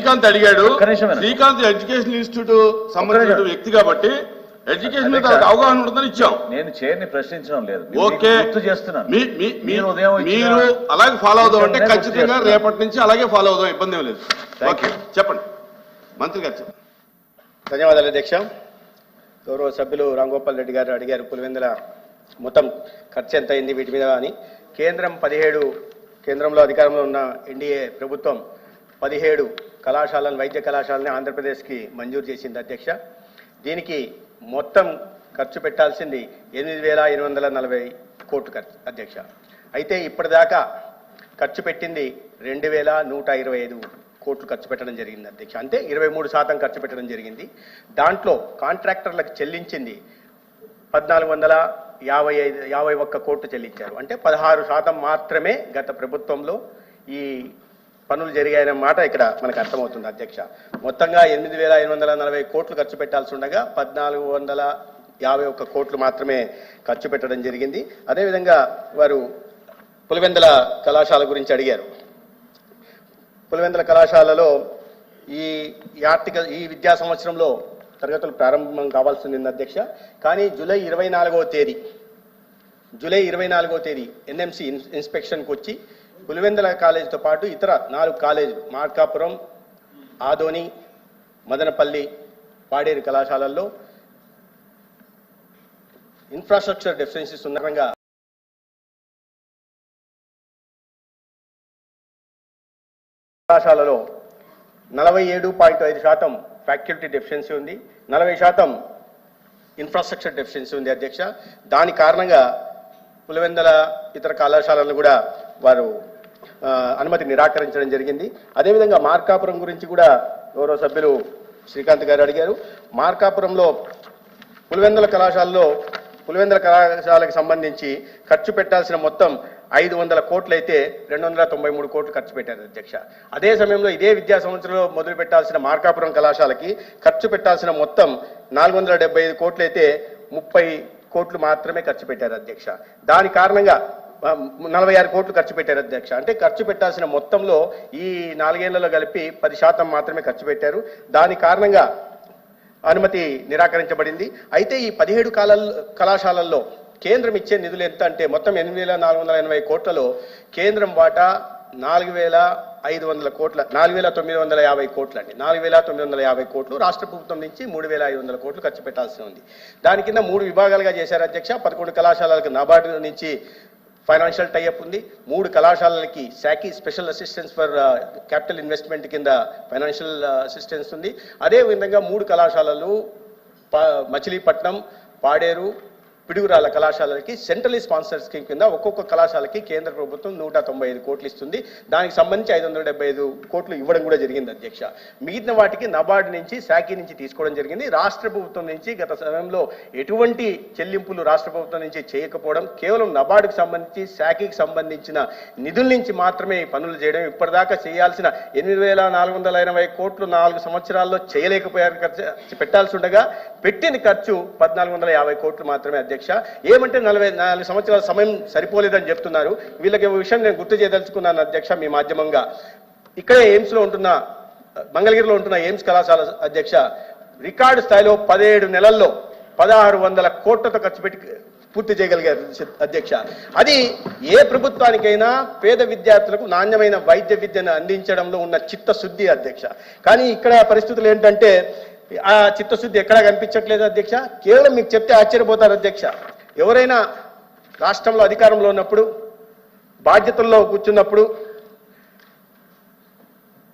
శ్రీకాంత్ అడిగాడు. Srikanth education institute సంబంధించిన వ్యక్తి కాబట్టి ఎడ్యుకేషన్ మీద అవగాహన ఉంటుందని ఇచ్చాం. నేను చైర్ని ప్రశ్నించడం లేదు. ఓకే, చేస్తున్నాను. మీరు అలాగే ఫాలో అవుదాం అంటే ఖచ్చితంగా రేపటి నుంచి అలాగే ఫాలో అవుదాం, ఇబ్బంది ఏం లేదు. ఓకే, చెప్పండి మంత్రి గారు. చెప్పండి. ధన్యవాదాలు అధ్యక్ష. గౌరవ సభ్యులు రాంగోపాల్ రెడ్డి గారు అడిగారు పులివెందుల మొత్తం ఖర్చు ఎంత అయింది వీటి మీద అని. కేంద్రంలో అధికారంలో ఉన్న ఎన్డీఏ ప్రభుత్వం 17 కళాశాలను, వైద్య కళాశాలని ఆంధ్రప్రదేశ్కి మంజూరు చేసింది అధ్యక్ష. దీనికి మొత్తం ఖర్చు పెట్టాల్సింది 8,840 కోట్లు ఖర్చు అధ్యక్ష. అయితే ఇప్పటిదాకా ఖర్చు పెట్టింది 2,125 కోట్లు ఖర్చు పెట్టడం జరిగింది అధ్యక్ష. అంటే 23% ఖర్చు పెట్టడం జరిగింది. దాంట్లో కాంట్రాక్టర్లకు చెల్లించింది 1,451 కోట్లు చెల్లించారు. అంటే 16% మాత్రమే గత ప్రభుత్వంలో ఈ పనులు జరిగాయన్న మాట ఇక్కడ మనకు అర్థమవుతుంది అధ్యక్ష. మొత్తంగా 8,840 కోట్లు ఖర్చు పెట్టాల్సి ఉండగా 1,451 కోట్లు మాత్రమే ఖర్చు పెట్టడం జరిగింది. అదేవిధంగా వారు పులివెందుల కళాశాల గురించి అడిగారు. పులివెందుల కళాశాలలో ఈ విద్యా సంవత్సరంలో తరగతులు ప్రారంభం కావాల్సింది అధ్యక్ష. కానీ జూలై 24వ తేదీ ఎన్ఎంసి ఇన్స్పెక్షన్కి వచ్చి పులివెందుల కాలేజీతో పాటు ఇతర 4 కాలేజీలు మార్కాపురం, ఆదోని, మదనపల్లి, పాడేరు కళాశాలల్లో ఇన్ఫ్రాస్ట్రక్చర్ డెఫిషియన్సీస్ ఉన్నంగా కళాశాలలో 47.5% ఫ్యాకల్టీ డెఫిషియన్సీ ఉంది, 40% ఇన్ఫ్రాస్ట్రక్చర్ డెఫిషియన్సీ ఉంది అధ్యక్ష. దాని కారణంగా పులివెందుల ఇతర కళాశాలను కూడా వారు అనుమతి నిరాకరించడం జరిగింది. అదేవిధంగా మార్కాపురం గురించి కూడా గౌరవ సభ్యులు శ్రీకాంత్ గారు అడిగారు. మార్కాపురంలో పులివెందుల కళాశాలకు సంబంధించి ఖర్చు పెట్టాల్సిన మొత్తం 500 కోట్లు అయితే 293 కోట్లు ఖర్చు పెట్టారు అధ్యక్ష. అదే సమయంలో ఇదే విద్యా సంవత్సరంలో మొదలు పెట్టాల్సిన మార్కాపురం కళాశాలకి ఖర్చు పెట్టాల్సిన మొత్తం 475 కోట్లు అయితే 30 కోట్లు మాత్రమే ఖర్చు పెట్టారు అధ్యక్ష. దాని కారణంగా 46 కోట్లు ఖర్చు పెట్టారు అధ్యక్ష. అంటే ఖర్చు పెట్టాల్సిన మొత్తంలో ఈ 4 ఏళ్లలో కలిపి 10% మాత్రమే ఖర్చు పెట్టారు. దాని కారణంగా అనుమతి నిరాకరించబడింది. అయితే ఈ 17 కళాశాలల్లో కేంద్రం ఇచ్చే నిధులు ఎంత అంటే మొత్తం 8,480 కోట్లలో కేంద్రం వాటా 4,500 కోట్ల 4,950 కోట్లు అండి. 4,950 కోట్లు రాష్ట్ర ప్రభుత్వం నుంచి 3,500 కోట్లు ఖర్చు పెట్టాల్సి ఉంది. దాని కింద 3 విభాగాలుగా చేశారు అధ్యక్ష. 11 కళాశాలలకు నాబార్డు నుంచి ఫైనాన్షియల్ టైఅప్ ఉంది. 3 కళాశాలలకి శాఖీ special assistance for capital investment కింద ఫైనాన్షియల్ అసిస్టెన్స్ ఉంది. అదేవిధంగా 3 కళాశాలలు మచిలీపట్నం, పాడేరు, పిడుగురాల కళాశాలకి సెంట్రలీ స్పాన్సర్ స్కీమ్ కింద ఒక్కొక్క కళాశాలకి కేంద్ర ప్రభుత్వం 195 కోట్లు ఇస్తుంది. దానికి సంబంధించి 575 కోట్లు ఇవ్వడం కూడా జరిగింది అధ్యక్ష. మిగిలిన వాటికి నబార్డు నుంచి, శాఖీ నుంచి తీసుకోవడం జరిగింది. రాష్ట్ర ప్రభుత్వం నుంచి గత సమయంలో ఎటువంటి చెల్లింపులు రాష్ట్ర ప్రభుత్వం నుంచి చేయకపోవడం, కేవలం నబార్డుకు సంబంధించి, శాఖీకి సంబంధించిన నిధుల నుంచి మాత్రమే ఈ పనులు చేయడం, ఇప్పటిదాకా చేయాల్సిన 8,480 కోట్లు 4 సంవత్సరాల్లో చేయలేకపోయారు. ఖర్చు పెట్టాల్సి ఉండగా పెట్టిన ఖర్చు 1,450 కోట్లు మాత్రమే అధ్యక్ష. ఏమంటే 44 సంవత్సరాల సమయం సరిపోలేదని చెప్తున్నారు. వీళ్ళకి విషయం నేను గుర్తు చేయదలుచుకున్నాను అధ్యక్ష మీ మాధ్యమంగా. ఇక్కడే ఎయిమ్స్లో ఉంటున్న, మంగళగిరిలో ఉంటున్న ఎయిమ్స్ కళాశాల అధ్యక్ష రికార్డు స్థాయిలో 17 నెలల్లో 1,600 కోట్లతో ఖర్చు పెట్టి పూర్తి చేయగలిగారు అధ్యక్ష. అది ఏ ప్రభుత్వానికైనా పేద విద్యార్థులకు నాణ్యమైన వైద్య విద్యను అందించడంలో ఉన్న చిత్తశుద్ధి అధ్యక్ష. కానీ ఇక్కడ పరిస్థితులు ఏంటంటే ఆ చిత్తశుద్ధి ఎక్కడా కనిపించట్లేదు అధ్యక్ష. కేవలం మీకు చెప్తే ఆశ్చర్యపోతారు అధ్యక్ష. ఎవరైనా రాష్ట్రంలో అధికారంలో ఉన్నప్పుడు, బాధ్యతల్లో కూర్చున్నప్పుడు,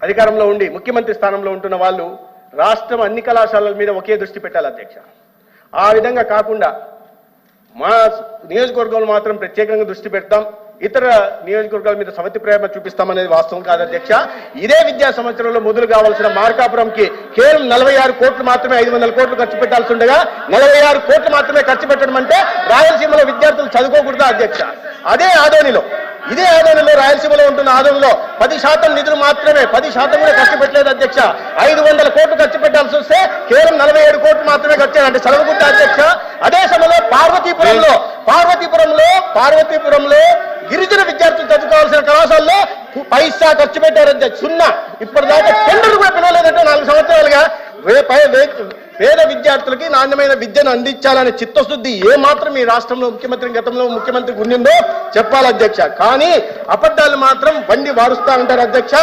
అధికారంలో ఉండి ముఖ్యమంత్రి స్థానంలో ఉంటున్న వాళ్ళు రాష్ట్రం అన్ని కళాశాలల మీద ఒకే దృష్టి పెట్టాలి అధ్యక్ష. ఆ విధంగా కాకుండా మా నియోజకవర్గంలో మాత్రం ప్రత్యేకంగా దృష్టి పెడతాం, ఇతర నియోజకవర్గాల మీద సవతి ప్రేమ చూపిస్తామనేది వాస్తవం కాదు అధ్యక్ష. ఇదే విద్యా సంవత్సరంలో మొదలు కావాల్సిన మార్కాపురంకి కేవలం 46 కోట్లు మాత్రమే 500 కోట్లు ఖర్చు పెట్టాల్సి ఉండగా 46 కోట్లు మాత్రమే ఖర్చు పెట్టడం అంటే రాయలసీమలో విద్యార్థులు చదువుకోకూడదా అధ్యక్ష? ఇదే ఆదోనిలో రాయలసీమలో ఉంటున్న ఆదోనిలో 10% నిధులు మాత్రమే, 10% కూడా ఖర్చు పెట్టలేదు అధ్యక్ష. 500 కోట్లు ఖర్చు పెట్టాల్సి వస్తే కేవలం 47 కోట్లు మాత్రమే ఖర్చు అంటే చదవకుంటా అధ్యక్ష. అదే సమయంలో పార్వతీపురంలో గిరిజన విద్యార్థులు చదువుకోవాల్సిన కళాశాలలో పైసా ఖర్చు పెట్టారు అధ్యక్ష. 0. ఇప్పటిదాకా టెండర్ కూడా పేద విద్యార్థులకి నాణ్యమైన విద్యను అందించాలనే చిత్తశుద్ధి ఏ మాత్రం ఈ రాష్ట్రంలో ముఖ్యమంత్రి గతంలో ముఖ్యమంత్రికి ఉండిందో చెప్పాలి అధ్యక్ష. కానీ అబద్ధాలు మాత్రం వండి వారుస్తా ఉంటారు అధ్యక్ష.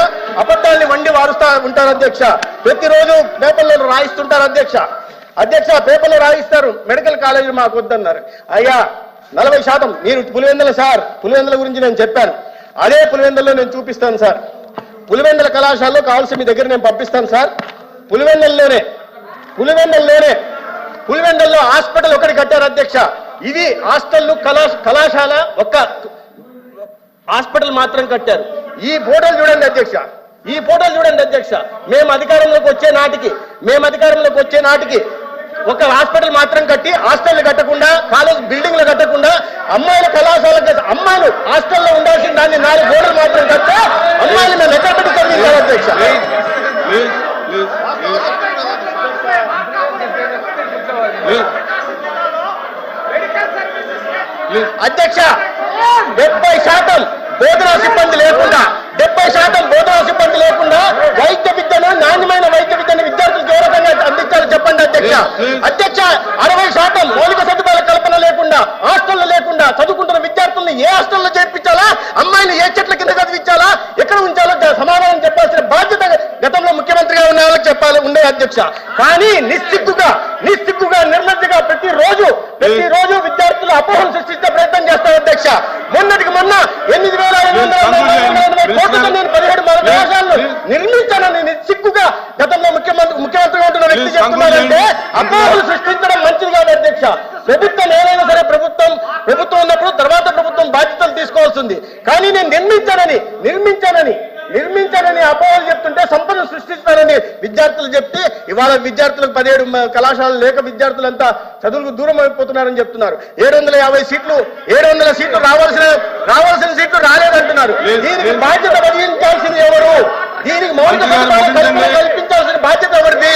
అబద్ధాన్ని వండి వారుస్తా ఉంటారు అధ్యక్ష. ప్రతిరోజు పేపర్లలో రాయిస్తుంటారు అధ్యక్ష. పేపర్లో రాయిస్తారు. మెడికల్ కాలేజీలు మాకు వద్దన్నారు. అయ్యా 40% మీరు పులివెందుల సార్, పులివెందుల గురించి నేను చెప్పాను. అదే పులివెందుల్లో నేను చూపిస్తాను సార్. పులివెందుల కళాశాలలో కావాల్సి మీ దగ్గర నేను పంపిస్తాను సార్. పులివెందుల్లో హాస్పిటల్ ఒకటి కట్టారు అధ్యక్ష. ఇది హాస్టల్ కళాశాల ఒక్క హాస్పిటల్ మాత్రం కట్టారు. ఈ ఫోటోలు చూడండి అధ్యక్ష. మేము అధికారంలోకి వచ్చే నాటికి ఒక హాస్పిటల్ మాత్రం కట్టి హాస్టల్ కట్టకుండా, కాలేజ్ బిల్డింగ్లు కట్టకుండా, అమ్మాయిల కళాశాలకు అమ్మాయిలు హాస్టల్లో ఉండాల్సిన దాన్ని 4 గోడలు మాత్రం కట్టే అమ్మాయిలు మేము ఎక్కడ పెట్టి చదివించారు అధ్యక్ష. అధ్యక్ష 70% బోధనా సిబ్బంది లేకుండా వైద్య విద్యను, నాణ్యమైన వైద్య విద్యను విద్యార్థులకు ఏ రకంగా అందించాలో చెప్పండి అధ్యక్ష. 60% మౌలిక సదుపాయాల కల్పన లేకుండా, హాస్టల్లో లేకుండా చదువుకుంటున్న విద్యార్థులను ఏ హాస్టల్లో చేర్పించాలా, అమ్మాయిని ఏ చెట్ల కింద చదివించాలా, ఎక్కడ ఉంచాలో సమాధానం చెప్పాల్సిన బాధ్యత గతంలో ముఖ్యమంత్రిగా ఉన్న వాళ్ళకి చెప్పాలి ఉండే అధ్యక్ష. కానీ నిస్సిగ్గుగా నిర్లజ్జగా ప్రతిరోజు విద్యార్థులు అపోహలు సృష్టించే ప్రయత్నం చేస్తారు అధ్యక్ష. మొన్నటికి మొన్న 8,500 కోట్లతో నేను 17 కళాశాలను నిర్మించానని నిస్సిగ్గుగా గతంలో ముఖ్యమంత్రిగా ఉంటున్న వ్యక్తి చెప్తున్నారంటే అపోహలు సృష్టించడం మంచిది కాదు అధ్యక్ష. ప్రభుత్వం ఏదైనా సరే ప్రభుత్వం ఉన్నప్పుడు తర్వాత ప్రభుత్వం బాధ్యతలు తీసుకోవాల్సింది. కానీ నేను నిర్మించానని అపోహలు చెప్తుంటే సంపద సృష్టిస్తానని విద్యార్థులు చెప్తే ఇవాళ విద్యార్థులకు 17 కళాశాలలు లేక విద్యార్థులంతా చదువులకు దూరం అయిపోతున్నారని చెప్తున్నారు. 700 సీట్లు రావాల్సిన సీట్లు రాలేదంటున్నారు. దీనికి బాధ్యత వహించాల్సింది ఎవరు? దీనికి మౌలిక సదుపాయాలు కల్పించాల్సిన బాధ్యత ఎవరిది?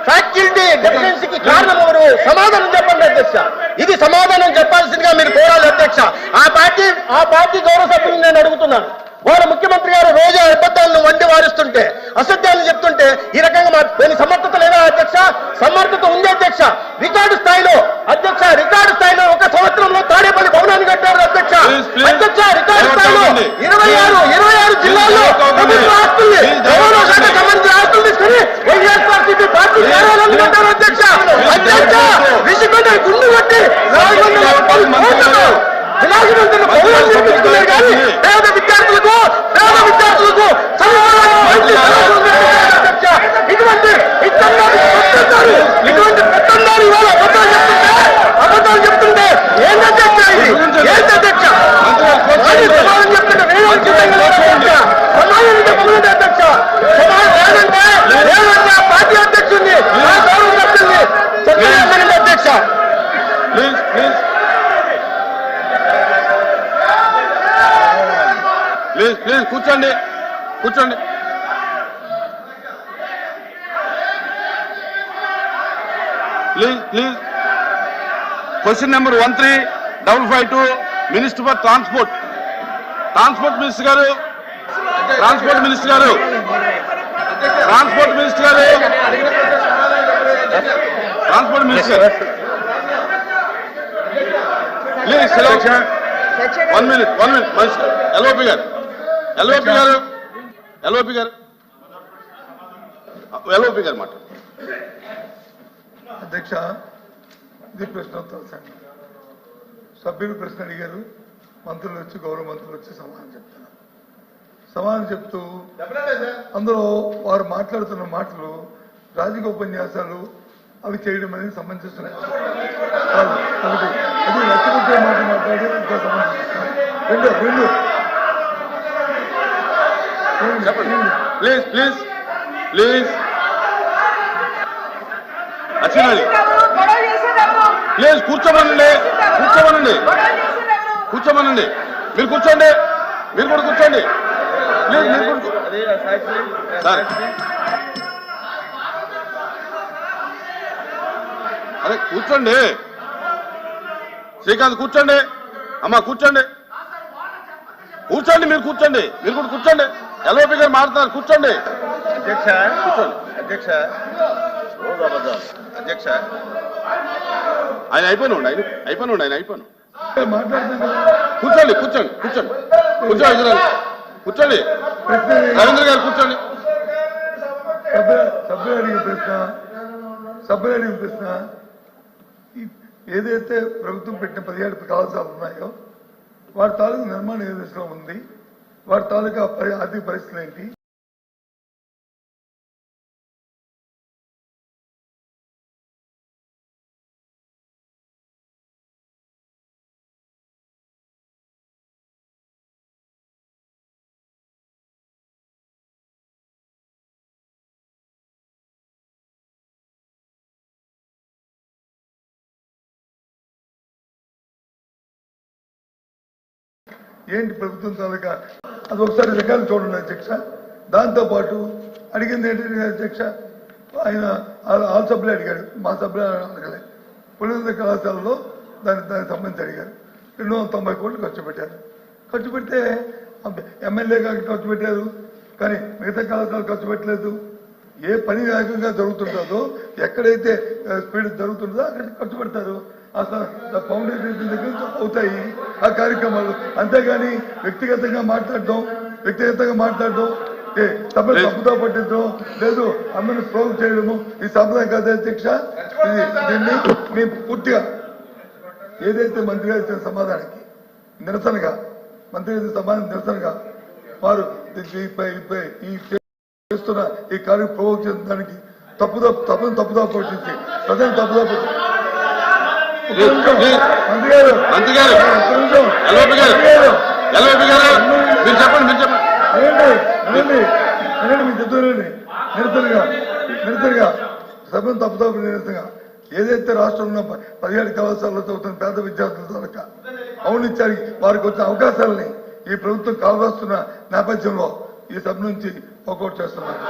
ఫ్యాకల్టీ డెఫిషియన్సీకి కారణం ఎవరు? సమాధానం చెప్పండి అధ్యక్ష. ఇది సమాధానం చెప్పాల్సిందిగా మీరు కోరాలి అధ్యక్ష. ఆ పార్టీ గౌరవ సభ్యులను నేను అడుగుతున్నాను. వాళ్ళ ముఖ్యమంత్రి గారు రోజు అబద్ధాలను వండి వారిస్తుంటే, అసత్యాలను చెప్తుంటే ఈ రకంగా దీని సమర్థత లేదా అధ్యక్ష? సమర్థత ఉంది అధ్యక్ష. రికార్డు స్థాయిలో ఒక సంవత్సరంలో తాడేపల్లి భవనాన్ని కట్టారు అధ్యక్ష. రికార్డు స్థాయిలో 26 జిల్లాల్లో ప్రభుత్వ ఆస్తుల్ని, రవాణా శాఖ సంబంధించిన ఆస్తులు తీసుకుని వైఎస్ఆర్సీపీ పార్టీ కార్యాలయాన్ని కట్టారు అధ్యక్ష. విసిగొండ గుండు కొట్టి 450 కోట్లతో విలాసవంతుల భవనాలు నిర్మిస్తున్నారు. కానీ పేద విద్యార్థులకు ఇటువంటి పెత్తందారు ఇవాళ అబద్ధాలు చెప్తుంటే ఏంటధ్యక్ష? సమాధానం చెప్తుంటే సమాధానం చెప్పకుండా అధ్యక్ష. లేదంటే ఆ పార్టీ అధ్యక్షుడిని, ఆ గౌరవ సభ్యుల్ని చెప్పండి అధ్యక్ష. ప్లీజ్ కూర్చోండి. Please question number 1355 minister for transport minister గారు ప్లీజ్ 1 minute ఎల్ఓపి గారు మాట. అధ్యక్ష, ఇది ప్రశ్నోత్తర సంఘం. సభ్యులు ప్రశ్న అడిగారు, మంత్రులు వచ్చి గౌరవ మంత్రులు వచ్చి సమాధానం చెప్తూ అందులో వారు మాట్లాడుతున్న మాటలు రాజకీయ ఉపన్యాసాలు అవి చేయడం అనేది సమంజసం. అది నచ్చకొచ్చే మాట మాట్లాడి ఇంకా సమంజసం. రెండు ప్లీజ్ ప్లీజ్ కూర్చోమనండి. మీరు కూర్చోండి. మీరు కూడా కూర్చోండి. ప్లీజ్ సార్, అరే కూర్చోండి. శ్రీకాంత్ కూర్చోండి. అమ్మా కూర్చోండి. మీరు కూడా కూర్చోండి. ఎల్ఓపి గారు మాట్లాడుతున్నారు. కూర్చోండి. అధ్యక్ష, కూర్చోండి. అధ్యక్ష రోజు అబద్ధాలు. అధ్యక్ష ఆయన అయిపోయినా ఆయన మాట్లాడుతున్నాం కదా. కూర్చోండి కూర్చోండి రవీంద్ర గారు కూర్చోండి. సభ్యులు అడిగిన ప్రశ్న ఏదైతే ప్రభుత్వం పెట్టిన 17 కళాశాలలు ఉన్నాయో వారి తాలూకు నిర్మాణం ఏ దశలో ఉంది, వారి తాలూకా ఆర్థిక పరిస్థితులు ఏంటి, ఏంటి ప్రభుత్వం తాలూకా అది ఒకసారి రికార్డు చూడండి అధ్యక్ష. దాంతోపాటు అడిగింది ఏంటంటే అధ్యక్ష, ఆయన ఆల్ సభ్యులు అడిగాడు, మా సభ్యులు అడగలేదు. పులివెందుల కళాశాలలో దానికి సంబంధించి అడిగారు. 290 కోట్లు ఖర్చు పెడితే ఎమ్మెల్యేగా ఖర్చు పెట్టారు, కానీ మిగతా కళాశాలలు ఖర్చు పెట్టలేదు. ఏ పని వేగంగా జరుగుతుంటుందో, ఎక్కడైతే స్పీడ్ జరుగుతుందో అక్కడ ఖర్చు పెడతారు. అసలు ఫౌండేషన్ దగ్గర నుంచి అవుతాయి ఆ కార్యక్రమాలు. అంతేగాని వ్యక్తిగతంగా మాట్లాడడం సభలు తప్పుదా పట్టించడం లేదు, అందరిని ప్రోగ్ చేయడము ఈ సంప్రదాయం కాదు అధ్యక్ష. దీన్ని మేము పూర్తిగా ఏదైతే మంత్రి గారు ఇచ్చిన సమాధానానికి నిరసనగా వారు ఈ చేస్తున్న ఈ కార్యం ప్రోగ్ చేయడానికి తప్పుదా పట్టించి ప్రజలు తప్పుదా పట్టించి మంత్రి గారు మీరు చెప్పండి మీకు చెప్తానండి. నిరసనగా సభను తప్పుదాపు నిరసనగా ఏదైతే రాష్ట్రంలో 17 కళాశాలలో చదువుతున్న పేద విద్యార్థుల తాలూకా అవునిచ్చారు వారికి వచ్చిన అవకాశాలని ఈ ప్రభుత్వం కావాల్సిన నేపథ్యంలో ఈ సభ నుంచి వాకౌట్ చేస్తున్నారు.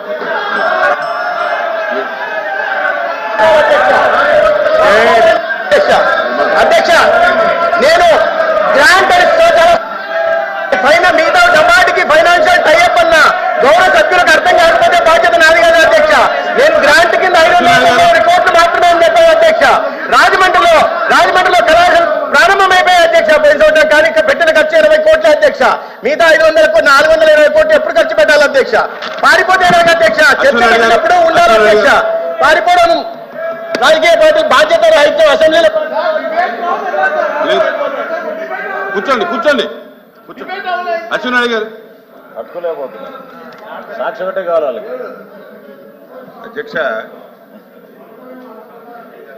అధ్యక్ష, నేను గ్రాంట్ మిగతా డమాటికి ఫైనాన్షియల్ టైఅప్ అన్న గౌరవ సభ్యులకు అర్థం కాకపోతే బాధ్యత నాది కదా అధ్యక్ష. నేను గ్రాంట్ కింద 530 కోట్లు మాత్రమే అని చెప్పాను అధ్యక్ష. రాజమండ్రిలో కళాశాల ప్రారంభమైపోయాయి అధ్యక్ష. 10 సంవత్సరాలు కానీ పెట్టిన ఖర్చు 20 కోట్లు అధ్యక్ష. మిగతా 420 కోట్లు ఎప్పుడు ఖర్చు పెట్టాలి అధ్యక్ష? పారిపోతే అధ్యక్ష, చర్చ పెట్టినప్పుడు ఉండాలి అధ్యక్ష. పారిపోవడం రాజకీయ పార్టీ బాధ్యత రాహిత్యం అసెంబ్లీలో. కూర్చోండి అచ్చెన్నాయుడు గారు. పట్టుకోలేకపోతున్నారు, సాక్ష్యం అంటే కావాలి వాళ్ళకి. అధ్యక్ష,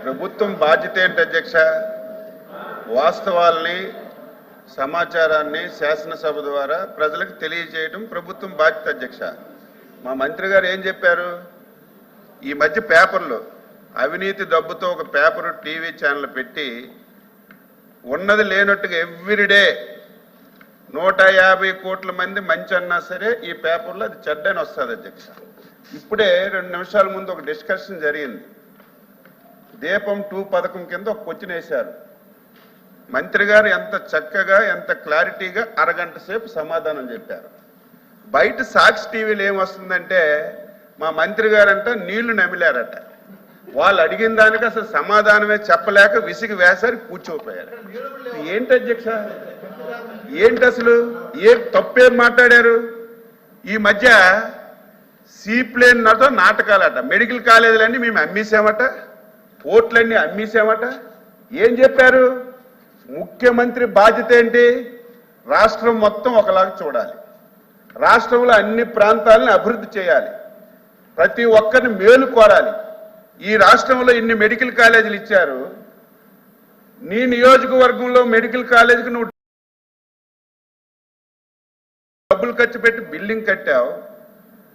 ప్రభుత్వం బాధ్యత ఏంటి అధ్యక్ష? వాస్తవాల్ని సమాచారాన్ని శాసనసభ ద్వారా ప్రజలకు తెలియజేయడం ప్రభుత్వం బాధ్యత అధ్యక్ష. మా మంత్రి గారు ఏం చెప్పారు? ఈ మధ్య పేపర్లో అవినీతి డబ్బుతో ఒక పేపరు టీవీ ఛానల్ పెట్టి ఉన్నది లేనట్టుగా ఎవ్రీడే 150 కోట్ల మంది మంచి అన్నా సరే ఈ పేపర్లో అది చెడ్డని వస్తుంది అధ్యక్ష. ఇప్పుడే 2 నిమిషాల ముందు ఒక డిస్కషన్ జరిగింది. దీపం 2 పథకం కింద ఒక క్వశ్చన్ వేశారు. మంత్రి గారు ఎంత చక్కగా ఎంత క్లారిటీగా అరగంట సేపు సమాధానం చెప్పారు. బయట సాక్షి టీవీలో ఏమొస్తుందంటే మా మంత్రి గారంట నీళ్లు నమిలారట. వాళ్ళు అడిగిన దానికి అసలు సమాధానమే చెప్పలేక విసిగి వేసారి కూర్చోపోయారు. ఏంటి అధ్యక్ష, ఏంటి అసలు తప్పేం మాట్లాడారు? ఈ మధ్య సీప్లేన్ నాటకాలట, మెడికల్ కాలేజీలన్నీ మేము అమ్మేసామట, పోర్ట్లన్నీ అమ్మేసామట. ఏం చెప్పారు? ముఖ్యమంత్రి బాధ్యత ఏంటి? రాష్ట్రం మొత్తం ఒకలాగా చూడాలి, రాష్ట్రంలో అన్ని ప్రాంతాలను అభివృద్ధి చేయాలి, ప్రతి ఒక్కరిని మేలు కోరాలి. ఈ రాష్ట్రంలో ఇన్ని మెడికల్ కాలేజీలు ఇచ్చారు, నీ నియోజకవర్గంలో మెడికల్ కాలేజీకి నువ్వు డబ్బులు ఖర్చు పెట్టి బిల్డింగ్ కట్టావు.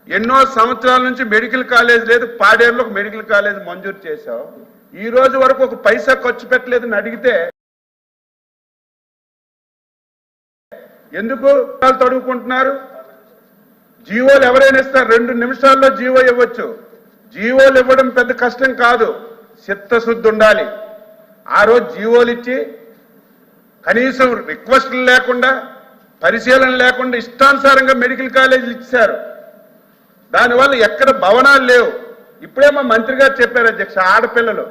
ఎన్నో సంవత్సరాల నుంచి మెడికల్ కాలేజ్ లేదు, పాడేరులో ఒక మెడికల్ కాలేజ్ మంజూరు చేశావు. ఈ రోజు వరకు ఒక పైసా ఖర్చు పెట్టలేదని అడిగితే ఎందుకు తడుపుకుంటున్నారు? జీవోలు ఎవరైనా ఇస్తారు, 2 నిమిషాల్లో జీవో ఇవ్వచ్చు. జీవోలు ఇవ్వడం పెద్ద కష్టం కాదు, చిత్తశుద్ధి ఉండాలి. ఆ రోజు జీవోలు ఇచ్చి కనీసం రిక్వెస్ట్లు లేకుండా పరిశీలన లేకుండా ఇష్టానుసారంగా మెడికల్ కాలేజీలు ఇచ్చారు. దానివల్ల ఎక్కడ భవనాలు లేవు, ఇప్పుడే మా మంత్రి గారు చెప్పారు అధ్యక్ష, ఆడపిల్లలు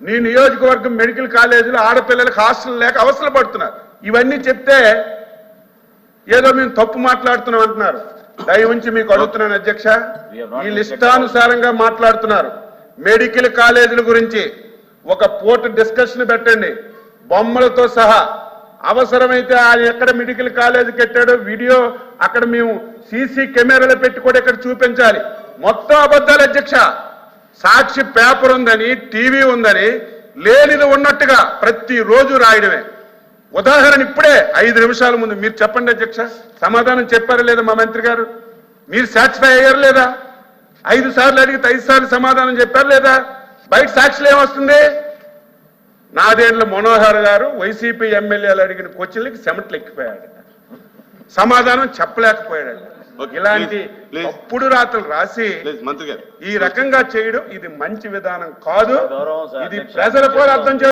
నీ నియోజకవర్గం మెడికల్ కాలేజీలో ఆడపిల్లలకు హాస్టల్ లేక అవసరం పడుతున్నారు. ఇవన్నీ చెప్తే ఏదో మేము తప్పు మాట్లాడుతున్నాం అంటున్నారు. దయ ఉంచి మీకు అడుగుతున్నాను అధ్యక్ష, ఈ లిస్టానుసారంగా మాట్లాడుతున్నారు. మెడికల్ కాలేజీల గురించి ఒక పూట డిస్కషన్ పెట్టండి, బొమ్మలతో సహా. అవసరమైతే ఆయన ఎక్కడ మెడికల్ కాలేజ్ కట్టాడో వీడియో అక్కడ మేము సీసీ కెమెరాలు పెట్టి కూడా ఇక్కడ చూపించాలి. మొత్తం అబద్ధాలు అధ్యక్ష. సాక్షి పేపర్ ఉందని, టీవీ ఉందని లేనిది ఉన్నట్టుగా ప్రతిరోజు రాయడమే. ఉదాహరణ ఇప్పుడే 5 నిమిషాల ముందు మీరు చెప్పండి అధ్యక్ష, సమాధానం చెప్పారా లేదా మా మంత్రి గారు? మీరు సాటిస్ఫై అయ్యారు లేదా? 5 సార్లు అడిగితే 5 సార్లు సమాధానం చెప్పారు లేదా? బయట సాక్షులు ఏమొస్తుంది? నాదేండ్ల మనోహర్ గారు వైసీపీ ఎమ్మెల్యేలు అడిగిన క్వశ్చన్లకి చెమటలు ఎక్కిపోయాడు, సమాధానం చెప్పలేకపోయాడు. ఇలాంటి తప్పుడు రాతలు రాసి మంత్రి గారు ఈ రకంగా చేయడం ఇది మంచి విధానం కాదు. గౌరవం సార్, ఇది అధ్యక్ష. ప్రజలు కూడా అర్థం